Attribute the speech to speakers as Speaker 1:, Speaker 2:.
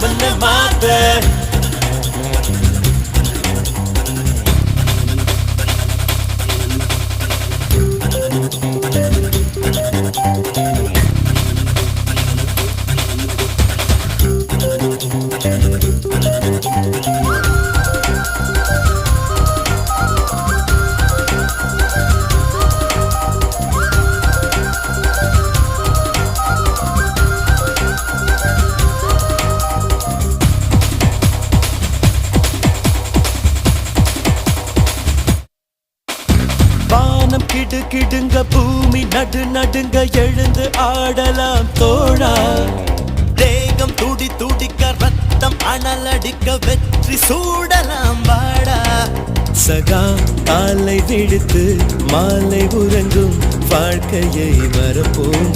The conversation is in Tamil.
Speaker 1: உன்னை மாத்த. வானம் கிடு கிடுங்க பூமி நடு நடுங்க எழுந்து ஆடலாம் தோழா. தேகம் துடி துடிக்க ரத்தம் அனலடிக்க வெற்றி சூடலாம் வாடா. சகா காலை விடுத்து மாலை உறங்கும் வாழ்க்கையை மறப்போம்.